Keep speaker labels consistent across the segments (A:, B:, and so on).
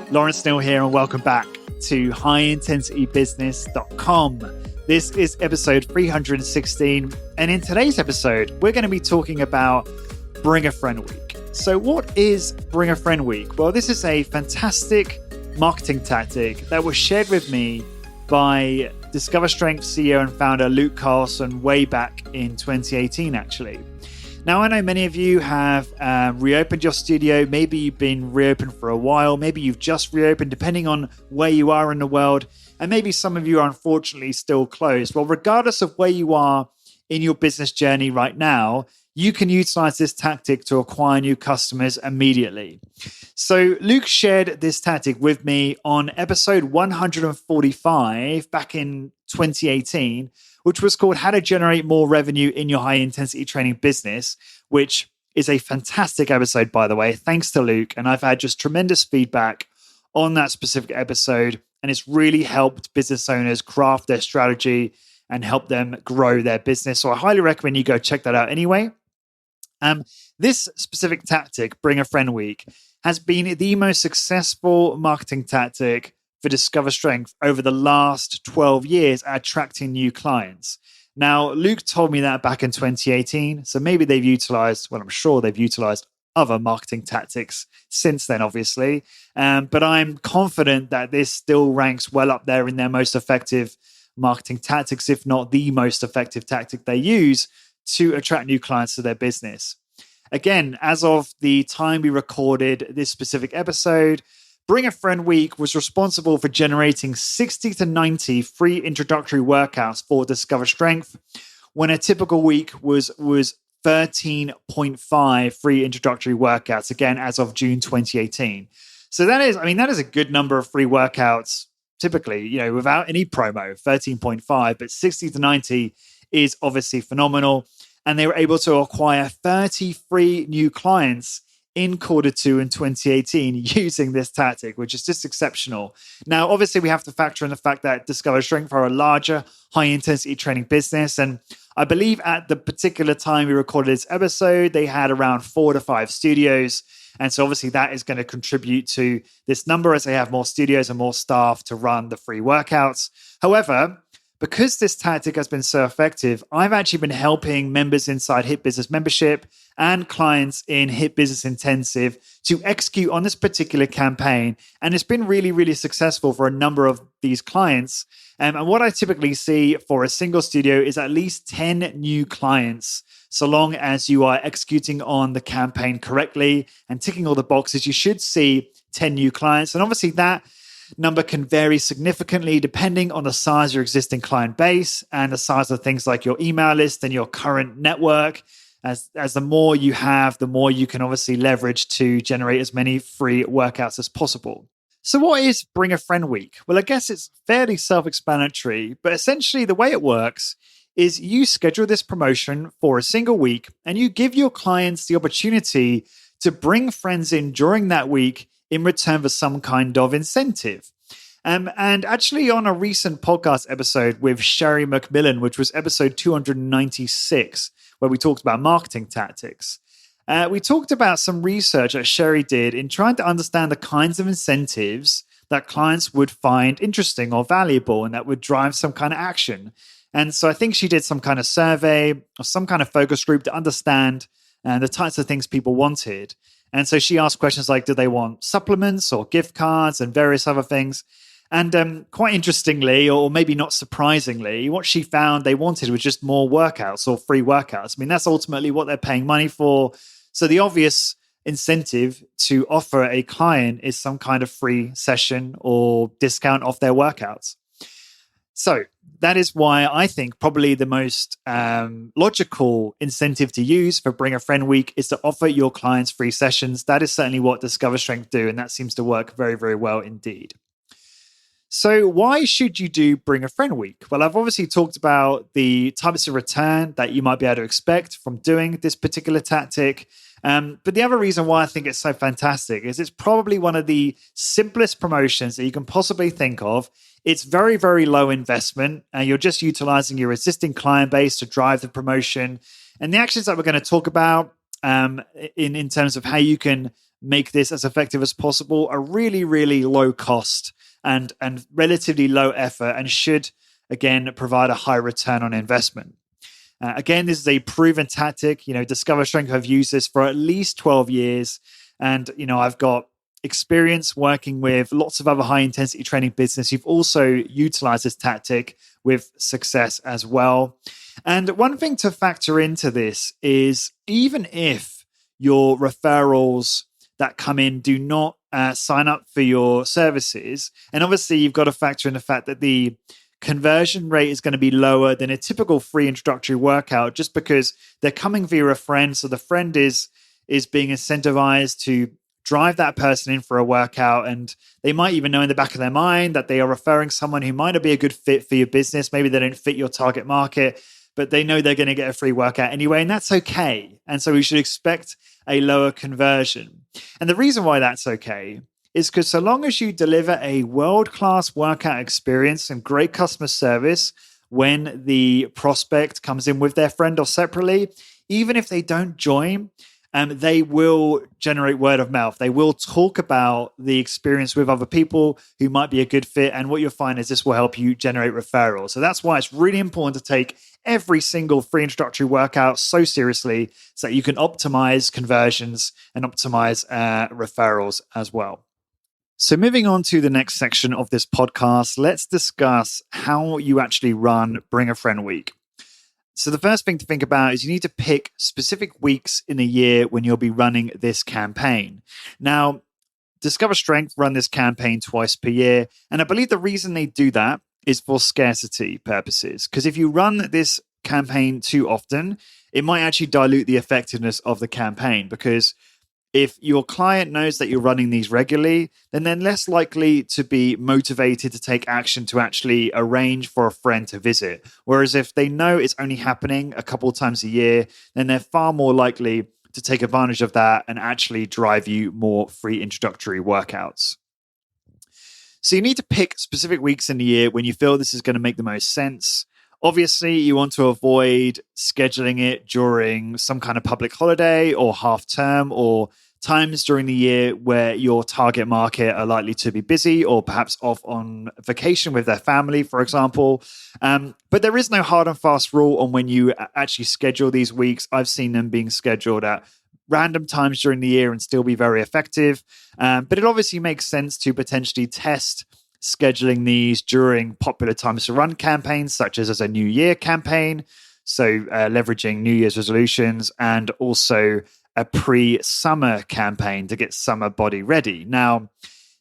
A: Lawrence Neal here, and welcome back to highintensitybusiness.com. This is episode 316, and in today's episode, we're going to be talking about Bring a Friend Week. So what is Bring a Friend Week? Well, this is a fantastic marketing tactic that was shared with me by Discover Strength CEO and founder Luke Carlson way back in 2018, actually. Now, I know many of you have reopened your studio. Maybe you've been reopened for a while. Maybe you've just reopened, depending on where you are in the world. And maybe some of you are unfortunately still closed. Well, regardless of where you are in your business journey right now, you can utilize this tactic to acquire new customers immediately. So Luke shared this tactic with me on episode 145 back in 2018, which was called How to Generate More Revenue in Your High Intensity Training Business, which is a fantastic episode, by the way. Thanks to Luke. And I've had just tremendous feedback on that specific episode. And it's really helped business owners craft their strategy and help them grow their business. So I highly recommend you go check that out anyway. This specific tactic, Bring a Friend Week, has been the most successful marketing tactic for Discover Strength over the last 12 years at attracting new clients. Now, Luke told me that back in 2018, so maybe they've utilized, well, I'm sure they've utilized other marketing tactics since then, obviously. But I'm confident that this still ranks well up there in their most effective marketing tactics, if not the most effective tactic they use to attract new clients to their business. Again, as of the time we recorded this specific episode, Bring a Friend Week was responsible for generating 60 to 90 free introductory workouts for Discover Strength, when a typical week was 13.5 free introductory workouts, again, as of June 2018. So that is a good number of free workouts, typically, without any promo, 13.5, but 60 to 90 is obviously phenomenal. And they were able to acquire 30 free new clients in quarter two in 2018 using this tactic, which is just exceptional. Now, obviously, we have to factor in the fact that Discover Strength are a larger high-intensity training business. And I believe at the particular time we recorded this episode, they had around 4 to 5 studios. And so obviously that is going to contribute to this number as they have more studios and more staff to run the free workouts. However, because this tactic has been so effective, I've actually been helping members inside Hit Business Membership and clients in Hit Business Intensive to execute on this particular campaign. And it's been really, really successful for a number of these clients. And what I typically see for a single studio is at least 10 new clients. So long as you are executing on the campaign correctly and ticking all the boxes, you should see 10 new clients. And obviously that number can vary significantly depending on the size of your existing client base and the size of things like your email list and your current network. As the more you have, the more you can obviously leverage to generate as many free workouts as possible. So what is Bring a Friend Week? Well, I guess it's fairly self-explanatory, but essentially the way it works is you schedule this promotion for a single week and you give your clients the opportunity to bring friends in during that week in return for some kind of incentive. And actually on a recent podcast episode with Sherry McMillan, which was episode 296, where we talked about marketing tactics, we talked about some research that Sherry did in trying to understand the kinds of incentives that clients would find interesting or valuable and that would drive some kind of action. And so I think she did some kind of survey or some kind of focus group to understand the types of things people wanted. And so she asked questions like, do they want supplements or gift cards and various other things? And quite interestingly, or maybe not surprisingly, what she found they wanted was just more workouts or free workouts. I mean, that's ultimately what they're paying money for. So the obvious incentive to offer a client is some kind of free session or discount off their workouts. So that is why I think probably the most logical incentive to use for Bring a Friend Week is to offer your clients free sessions. That is certainly what Discover Strength do, and that seems to work very, very well indeed. So why should you do Bring a Friend Week? Well, I've obviously talked about the types of return that you might be able to expect from doing this particular tactic. But the other reason why I think it's so fantastic is it's probably one of the simplest promotions that you can possibly think of. It's very, very low investment, and you're just utilizing your existing client base to drive the promotion. And the actions that we're going to talk about in terms of how you can make this as effective as possible are really, really low cost and relatively low effort, and should, again, provide a high return on investment. Again, this is a proven tactic. Discover Strength have used this for at least 12 years. And, I've got experience working with lots of other high intensity training business who've also utilized this tactic with success as well. And one thing to factor into this is, even if your referrals that come in do not sign up for your services, and obviously you've got to factor in the fact that the conversion rate is going to be lower than a typical free introductory workout, just because they're coming via a friend. So the friend is being incentivized to drive that person in for a workout, and they might even know in the back of their mind that they are referring someone who might not be a good fit for your business. Maybe they don't fit your target market, but they know they're going to get a free workout anyway, and that's okay. And so we should expect a lower conversion. And the reason why that's okay is because so long as you deliver a world-class workout experience and great customer service when the prospect comes in with their friend or separately, even if they don't join, they will generate word of mouth. They will talk about the experience with other people who might be a good fit. And what you'll find is this will help you generate referrals. So that's why it's really important to take every single free introductory workout so seriously, so that you can optimize conversions and optimize referrals as well. So moving on to the next section of this podcast, let's discuss how you actually run Bring a Friend Week. So the first thing to think about is you need to pick specific weeks in a year when you'll be running this campaign. Now, Discover Strength run this campaign twice per year, and I believe the reason they do that is for scarcity purposes. Because if you run this campaign too often, it might actually dilute the effectiveness of the campaign, because if your client knows that you're running these regularly, then they're less likely to be motivated to take action to actually arrange for a friend to visit. Whereas if they know it's only happening a couple of times a year, then they're far more likely to take advantage of that and actually drive you more free introductory workouts. So you need to pick specific weeks in the year when you feel this is going to make the most sense. Obviously, you want to avoid scheduling it during some kind of public holiday or half term, or times during the year where your target market are likely to be busy or perhaps off on vacation with their family, for example. But there is no hard and fast rule on when you actually schedule these weeks. I've seen them being scheduled at random times during the year and still be very effective. But it obviously makes sense to potentially test scheduling these during popular times to run campaigns, such as a New Year campaign. So leveraging New Year's resolutions, and also a pre-summer campaign to get summer body ready. Now,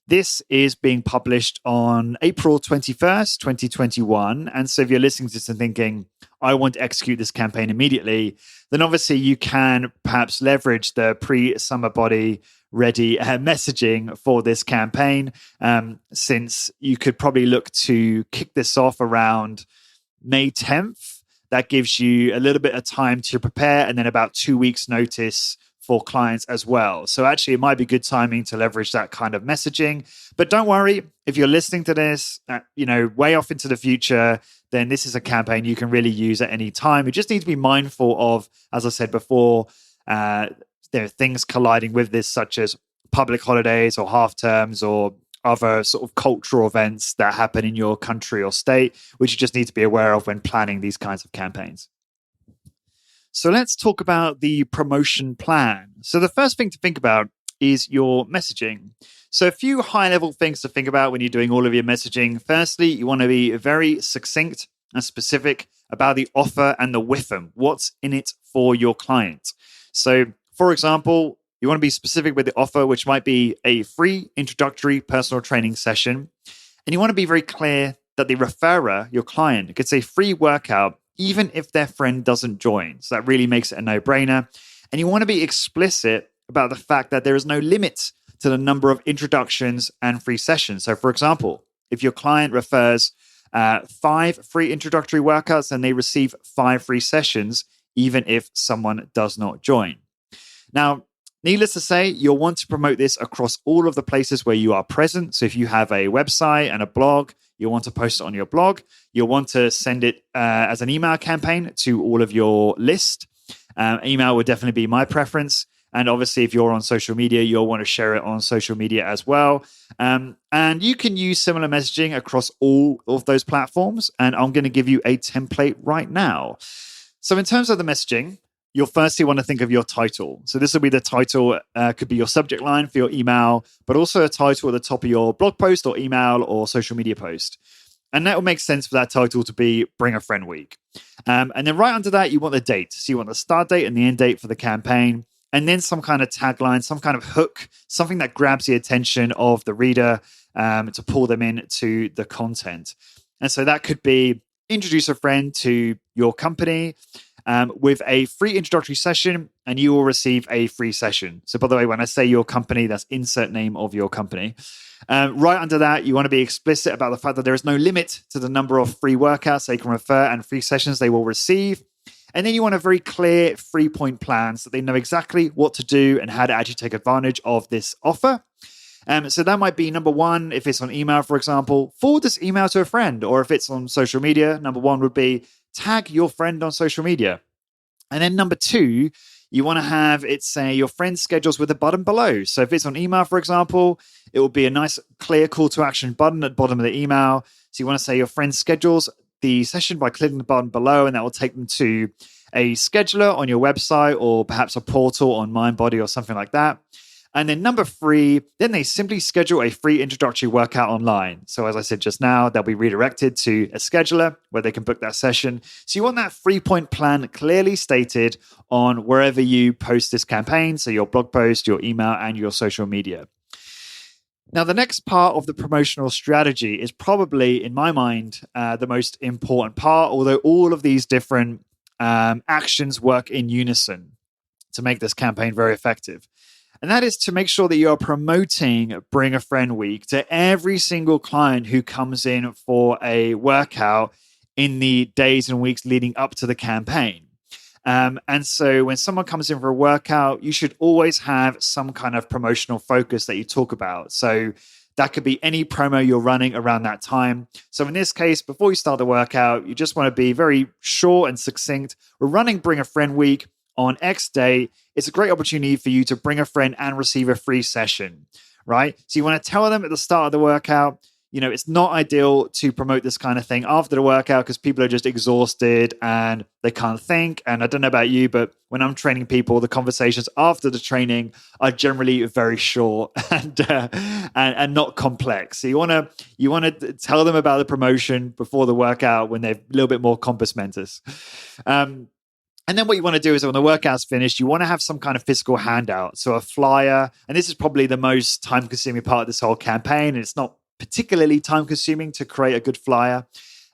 A: this is being published on April 21st, 2021. And so if you're listening to this and thinking, I want to execute this campaign immediately, then obviously you can perhaps leverage the pre-summer body ready messaging for this campaign, since you could probably look to kick this off around May 10th. That gives you a little bit of time to prepare, and then about 2 weeks notice for clients as well. So actually, it might be good timing to leverage that kind of messaging. But don't worry, if you're listening to this, way off into the future, then this is a campaign you can really use at any time. You just need to be mindful of, as I said before, there are things colliding with this, such as public holidays or half terms or other sort of cultural events that happen in your country or state, which you just need to be aware of when planning these kinds of campaigns. So let's talk about the promotion plan. So the first thing to think about is your messaging. So a few high-level things to think about when you're doing all of your messaging. Firstly, you want to be very succinct and specific about the offer and the WIFM, what's in it for your client. So, for example, you want to be specific with the offer, which might be a free introductory personal training session. And you want to be very clear that the referrer, your client, gets a free workout even if their friend doesn't join. So that really makes it a no-brainer. And you want to be explicit about the fact that there is no limit to the number of introductions and free sessions. So, for example, if your client refers 5 free introductory workouts, and they receive 5 free sessions, even if someone does not join. Now, needless to say, you'll want to promote this across all of the places where you are present. So if you have a website and a blog, you'll want to post it on your blog. You'll want to send it as an email campaign to all of your list. Email would definitely be my preference. And obviously, if you're on social media, you'll want to share it on social media as well. And you can use similar messaging across all of those platforms. And I'm going to give you a template right now. So in terms of the messaging, you'll firstly want to think of your title. So this will be the title, could be your subject line for your email, but also a title at the top of your blog post or email or social media post. And that will make sense for that title to be Bring a Friend Week. And then right under that, you want the date. So you want the start date and the end date for the campaign. And then some kind of tagline, some kind of hook, something that grabs the attention of the reader to pull them into the content. And so that could be introduce a friend to your company with a free introductory session, and you will receive a free session. So by the way, when I say your company, that's insert name of your company. Right under that, you want to be explicit about the fact that there is no limit to the number of free workouts they can refer and free sessions they will receive. And then you want a very clear 3-point plan so they know exactly what to do and how to actually take advantage of this offer. So that might be number one, if it's on email, for example, forward this email to a friend. Or if it's on social media, number one would be tag your friend on social media. And then number two, you want to have it say your friend schedules with a button below. So if it's on email, for example, it will be a nice clear call to action button at the bottom of the email. So you want to say your friend schedules the session by clicking the button below, and that will take them to a scheduler on your website or perhaps a portal on MindBody or something like that. And then number three, then they simply schedule a free introductory workout online. So as I said just now, they'll be redirected to a scheduler where they can book that session. So you want that 3-point plan clearly stated on wherever you post this campaign. So your blog post, your email, and your social media. Now, the next part of the promotional strategy is probably, in my mind, the most important part, although all of these different actions work in unison to make this campaign very effective. And that is to make sure that you are promoting Bring a Friend Week to every single client who comes in for a workout in the days and weeks leading up to the campaign. And so when someone comes in for a workout, you should always have some kind of promotional focus that you talk about. So that could be any promo you're running around that time. So in this case, before you start the workout, you just want to be very short and succinct. We're running Bring a Friend Week on X day. It's a great opportunity for you to bring a friend and receive a free session, right? So you want to tell them at the start of the workout, it's not ideal to promote this kind of thing after the workout because people are just exhausted and they can't think. And I don't know about you, but when I'm training people, the conversations after the training are generally very short and not complex. So you want to tell them about the promotion before the workout when they're a little bit more compos mentis. And then what you want to do is when the workout's finished, you want to have some kind of physical handout. So a flyer, and this is probably the most time-consuming part of this whole campaign. And it's not particularly time-consuming to create a good flyer.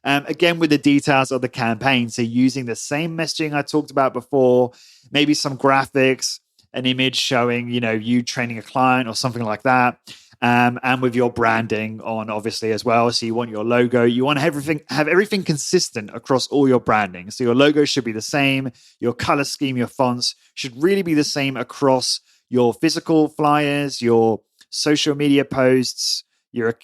A: Again, with the details of the campaign. So using the same messaging I talked about before, maybe some graphics, an image showing, you training a client or something like that. And with your branding on, obviously, as well. So you want your logo. You want to have everything consistent across all your branding. So your logo should be the same. Your color scheme, your fonts should really be the same across your physical flyers, your social media posts, your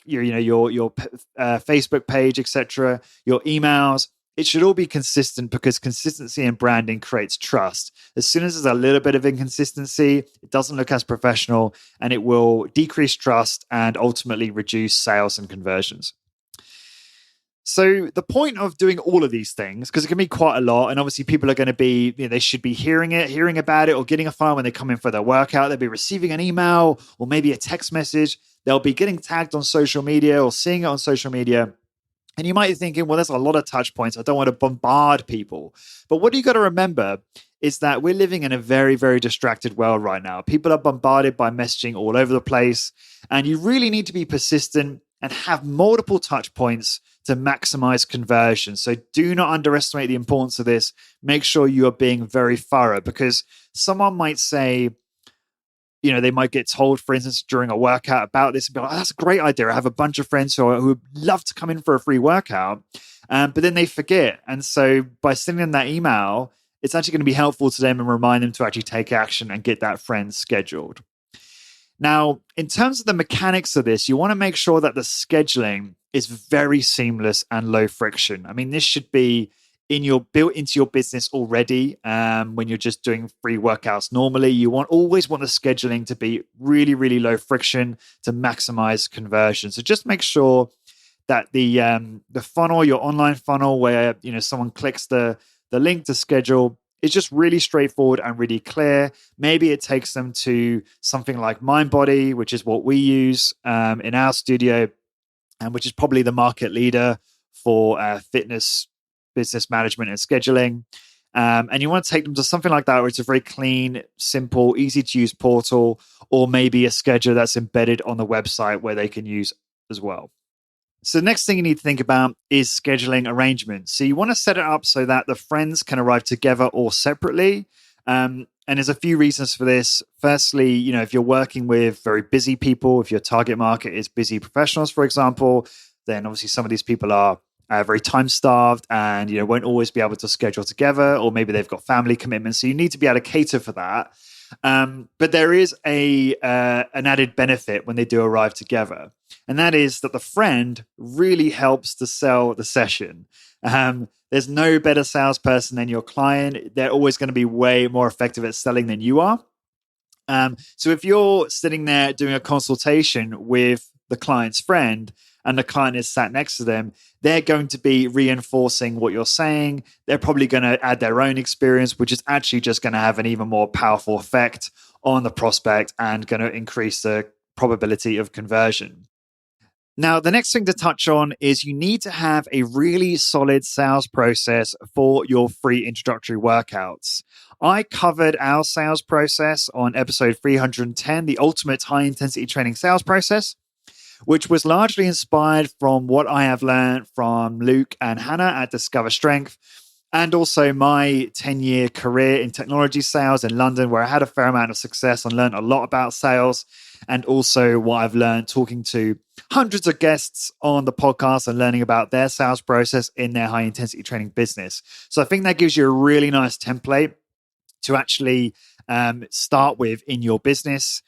A: Facebook page, etc., your emails. It should all be consistent because consistency in branding creates trust. As soon as there's a little bit of inconsistency, it doesn't look as professional and it will decrease trust and ultimately reduce sales and conversions. So the point of doing all of these things, because it can be quite a lot, and obviously people are going to be, they should be hearing about it or getting a file when they come in for their workout. They'll be receiving an email or maybe a text message. They'll be getting tagged on social media or seeing it on social media. And you might be thinking, well, there's a lot of touch points. I don't want to bombard people. But what you got to remember is that we're living in a very, very distracted world right now. People are bombarded by messaging all over the place. And you really need to be persistent and have multiple touch points to maximize conversion. So do not underestimate the importance of this. Make sure you are being very thorough because someone might say, they might get told, for instance, during a workout about this and be like, oh, that's a great idea. I have a bunch of friends who would love to come in for a free workout, but then they forget. And so by sending them that email, it's actually going to be helpful to them and remind them to actually take action and get that friend scheduled. Now, in terms of the mechanics of this, you want to make sure that the scheduling is very seamless and low friction. I mean, this should be built into your business already. When you're just doing free workouts normally, you always want the scheduling to be really, really low friction to maximize conversion. So just make sure that the funnel, your online funnel, where someone clicks the link to schedule, is just really straightforward and really clear. Maybe it takes them to something like MindBody, which is what we use in our studio, and which is probably the market leader for fitness business management and scheduling. And you want to take them to something like that, where it's a very clean, simple, easy to use portal, or maybe a schedule that's embedded on the website where they can use as well. So the next thing you need to think about is scheduling arrangements. So you want to set it up so that the friends can arrive together or separately. And there's a few reasons for this. Firstly, if you're working with very busy people, if your target market is busy professionals, for example, then obviously some of these people are very time starved and won't always be able to schedule together, or maybe they've got family commitments. So you need to be able to cater for that. But there is an added benefit when they do arrive together, and that is that the friend really helps to sell the session. There's no better salesperson than your client. They're always going to be way more effective at selling than you are. So if you're sitting there doing a consultation with the client's friend and the client is sat next to them, they're going to be reinforcing what you're saying. They're probably going to add their own experience, which is actually just going to have an even more powerful effect on the prospect and going to increase the probability of conversion. Now, the next thing to touch on is you need to have a really solid sales process for your free introductory workouts. I covered our sales process on episode 310, the ultimate high intensity training sales process, which was largely inspired from what I have learned from Luke and Hannah at Discover Strength, and also my 10-year career in technology sales in London, where I had a fair amount of success and learned a lot about sales, and also what I've learned talking to hundreds of guests on the podcast and learning about their sales process in their high intensity training business. So I think that gives you a really nice template to actually start with in your business.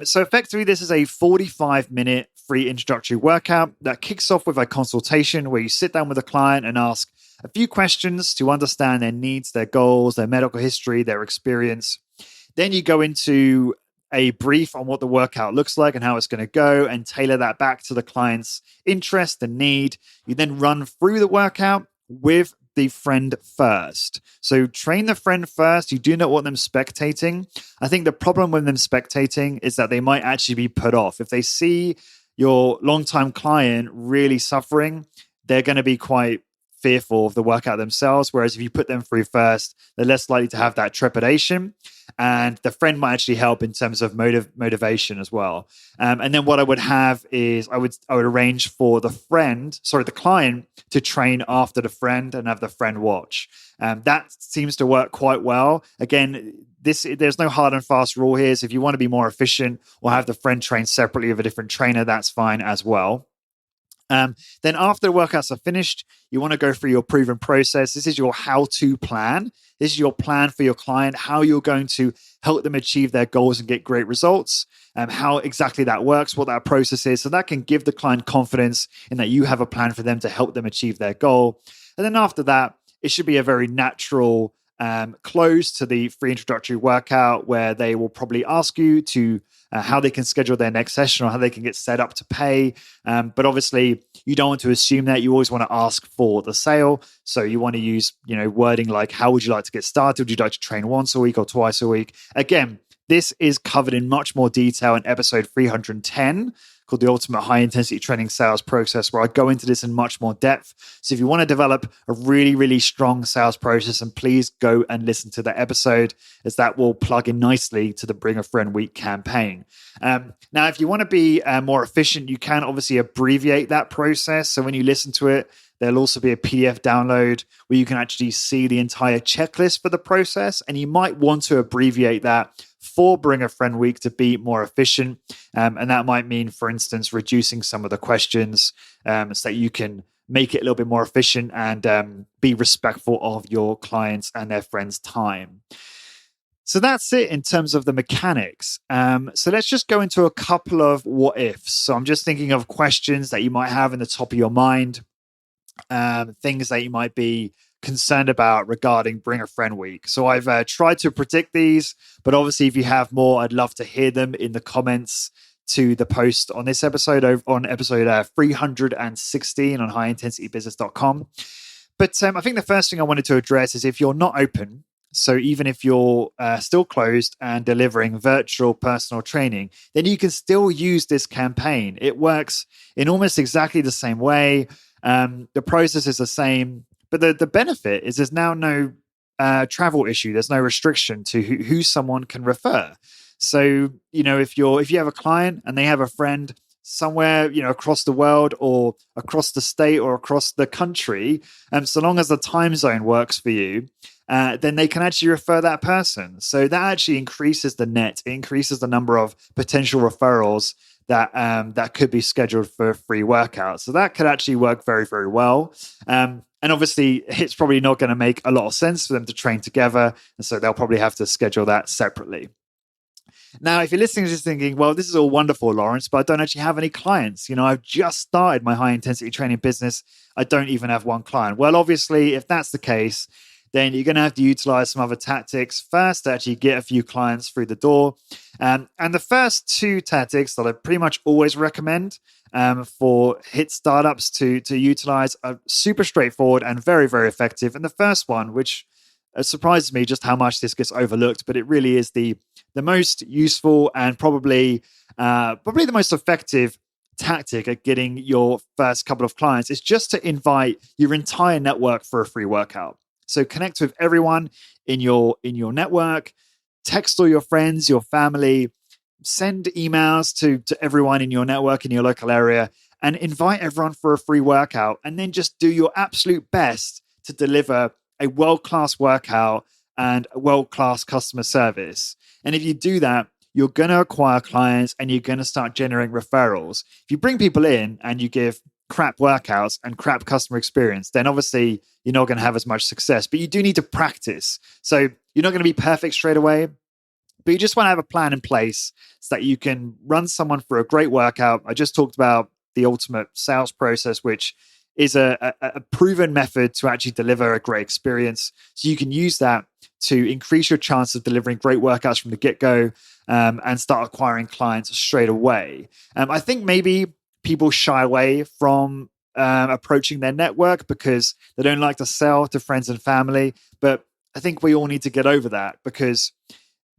A: So effectively, this is a 45-minute free introductory workout that kicks off with a consultation where you sit down with a client and ask a few questions to understand their needs, their goals, their medical history, their experience. Then you go into a brief on what the workout looks like and how it's going to go, and tailor that back to the client's interest and need. You then run through the workout with the friend first. So train the friend first. You do not want them spectating. I think the problem with them spectating is that they might actually be put off. If they see your longtime client really suffering, they're going to be quite fearful of the workout themselves. Whereas if you put them through first, they're less likely to have that trepidation. And the friend might actually help in terms of motivation as well. And then what I would have is I would arrange for the client to train after the friend and have the friend watch. That seems to work quite well. Again, there's no hard and fast rule here. So if you want to be more efficient or have the friend train separately with a different trainer, that's fine as well. Then after the workouts are finished, you want to go through your proven process. This is your how-to plan. This is your plan for your client, how you're going to help them achieve their goals and get great results, how exactly that works, what that process is. So that can give the client confidence in that you have a plan for them to help them achieve their goal. And then after that, it should be a very natural close to the free introductory workout, where they will probably ask you to how they can schedule their next session or how they can get set up to pay. But obviously, you don't want to assume that. You always want to ask for the sale. So you want to use, wording like, how would you like to get started? Would you like to train once a week or twice a week? Again, this is covered in much more detail in episode 310, called the Ultimate High Intensity Training Sales Process, where I go into this in much more depth. So if you want to develop a really, really strong sales process, and please go and listen to that episode, as that will plug in nicely to the Bring a Friend Week campaign. Now, if you want to be more efficient, you can obviously abbreviate that process. So when you listen to it, there'll also be a PDF download where you can actually see the entire checklist for the process. And you might want to abbreviate that for Bring a Friend Week to be more efficient. And that might mean, for instance, reducing some of the questions so that you can make it a little bit more efficient and be respectful of your clients and their friends' time. So that's it in terms of the mechanics. So let's just go into a couple of what ifs. So I'm just thinking of questions that you might have in the top of your mind, things that you might be concerned about regarding Bring a Friend Week. So I've tried to predict these, but obviously if you have more, I'd love to hear them in the comments to the post on this episode, on episode 316 on highintensitybusiness.com. But I think the first thing I wanted to address is if you're not open, so even if you're still closed and delivering virtual personal training, then you can still use this campaign. It works in almost exactly the same way. The process is the same, but the benefit is there's now no travel issue. There's no restriction to who someone can refer. So, if you have a client and they have a friend somewhere, across the world or across the state or across the country, so long as the time zone works for you, then they can actually refer that person. So that actually increases the net. It increases the number of potential referrals that could be scheduled for free workouts. So that could actually work very, very well. And obviously, it's probably not going to make a lot of sense for them to train together. And so they'll probably have to schedule that separately. Now, if you're listening to this thinking, well, this is all wonderful, Lawrence, but I don't actually have any clients. I've just started my high intensity training business. I don't even have one client. Well, obviously, if that's the case, then you're going to have to utilize some other tactics first to actually get a few clients through the door. And the first two tactics that I pretty much always recommend for HIT startups to utilize are super straightforward and very, very effective. And the first one, which surprises me just how much this gets overlooked, but it really is the most useful and probably the most effective tactic at getting your first couple of clients, is just to invite your entire network for a free workout. So connect with everyone in your network, text all your friends, your family, send emails to everyone in your network in your local area, and invite everyone for a free workout. And then just do your absolute best to deliver a world-class workout and a world-class customer service. And if you do that, you're going to acquire clients and you're going to start generating referrals. If you bring people in and you give crap workouts and crap customer experience, then obviously you're not going to have as much success, but you do need to practice. So you're not going to be perfect straight away, but you just want to have a plan in place so that you can run someone for a great workout. I just talked about the ultimate sales process, which is a proven method to actually deliver a great experience. So you can use that to increase your chance of delivering great workouts from the get-go and start acquiring clients straight away. I think maybe people shy away from approaching their network because they don't like to sell to friends and family. But I think we all need to get over that, because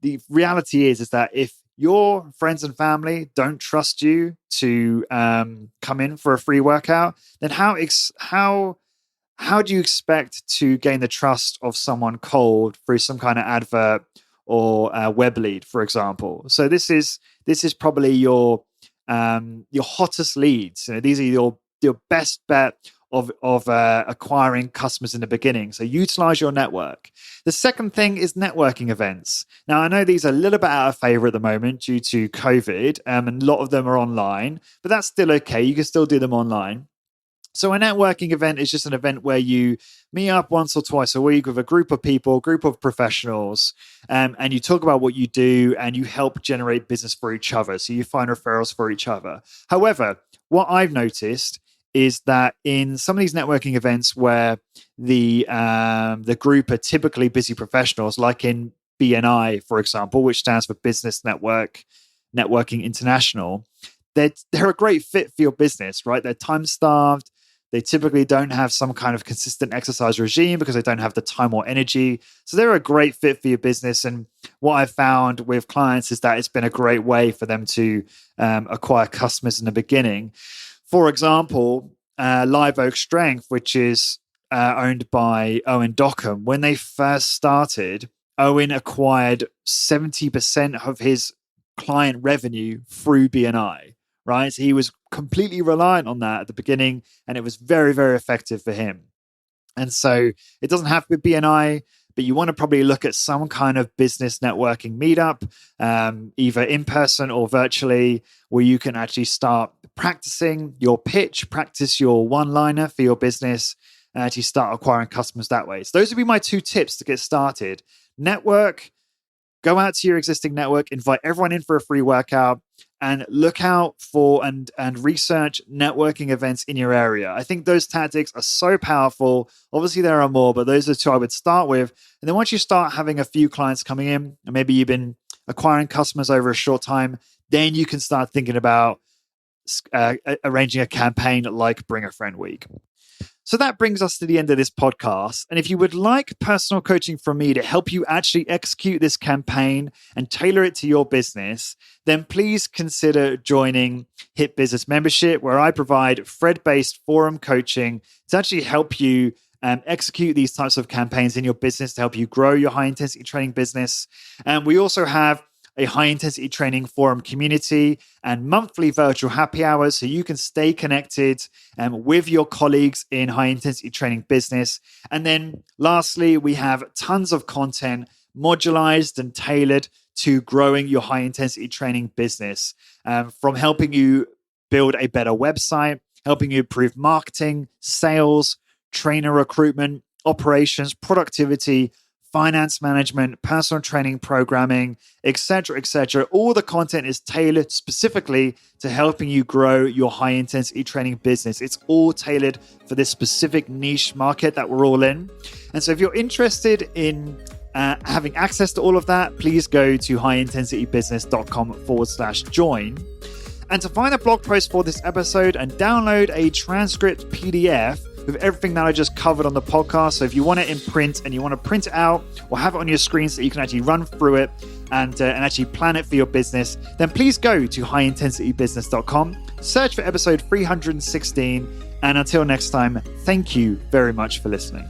A: the reality is that if your friends and family don't trust you to come in for a free workout, then how do you expect to gain the trust of someone cold through some kind of advert or web lead, for example? So this is probably your hottest leads. These are your best bet of acquiring customers in the beginning. So utilize your network. The second thing is networking events. Now, I know these are a little bit out of favor at the moment due to COVID, and a lot of them are online, but that's still okay. You can still do them online. So a networking event is just an event where you meet up once or twice a week with a group of people, group of professionals, and you talk about what you do and you help generate business for each other. So you find referrals for each other. However, what I've noticed is that in some of these networking events where the group are typically busy professionals, like in BNI, for example, which stands for Business Networking International, they're a great fit for your business, right? They're time-starved. They typically don't have some kind of consistent exercise regime because they don't have the time or energy. So they're a great fit for your business. And what I've found with clients is that it's been a great way for them to acquire customers in the beginning. For example, Live Oak Strength, which is owned by Owen Dockham, when they first started, Owen acquired 70% of his client revenue through BNI, right? So he was completely reliant on that at the beginning, and it was very, very effective for him. And so it doesn't have to be BNI, but you want to probably look at some kind of business networking meetup, either in person or virtually, where you can actually start practicing your pitch, practice your one-liner for your business, and actually start acquiring customers that way. So those would be my two tips to get started. Network, go out to your existing network, invite everyone in for a free workout, and look out for and research networking events in your area. I think those tactics are so powerful. Obviously, there are more, but those are two I would start with. And then once you start having a few clients coming in, and maybe you've been acquiring customers over a short time, then you can start thinking about arranging a campaign like Bring a Friend Week. So that brings us to the end of this podcast. And if you would like personal coaching from me to help you actually execute this campaign and tailor it to your business, then please consider joining Hit Business Membership, where I provide Fred-based forum coaching to actually help you execute these types of campaigns in your business to help you grow your high-intensity training business. And we also have a high-intensity training forum community and monthly virtual happy hours so you can stay connected with your colleagues in high-intensity training business. And then lastly, we have tons of content modularized and tailored to growing your high-intensity training business, from helping you build a better website, helping you improve marketing, sales, trainer recruitment, operations, productivity, finance management, personal training programming, etc., etc. All the content is tailored specifically to helping you grow your high-intensity training business. It's all tailored for this specific niche market that we're all in. And so if you're interested in having access to all of that, please go to highintensitybusiness.com/join. And to find a blog post for this episode and download a transcript PDF with everything that I just covered on the podcast. So if you want it in print and you want to print it out or have it on your screen so you can actually run through it and actually plan it for your business, then please go to highintensitybusiness.com, search for episode 316. And until next time, thank you very much for listening.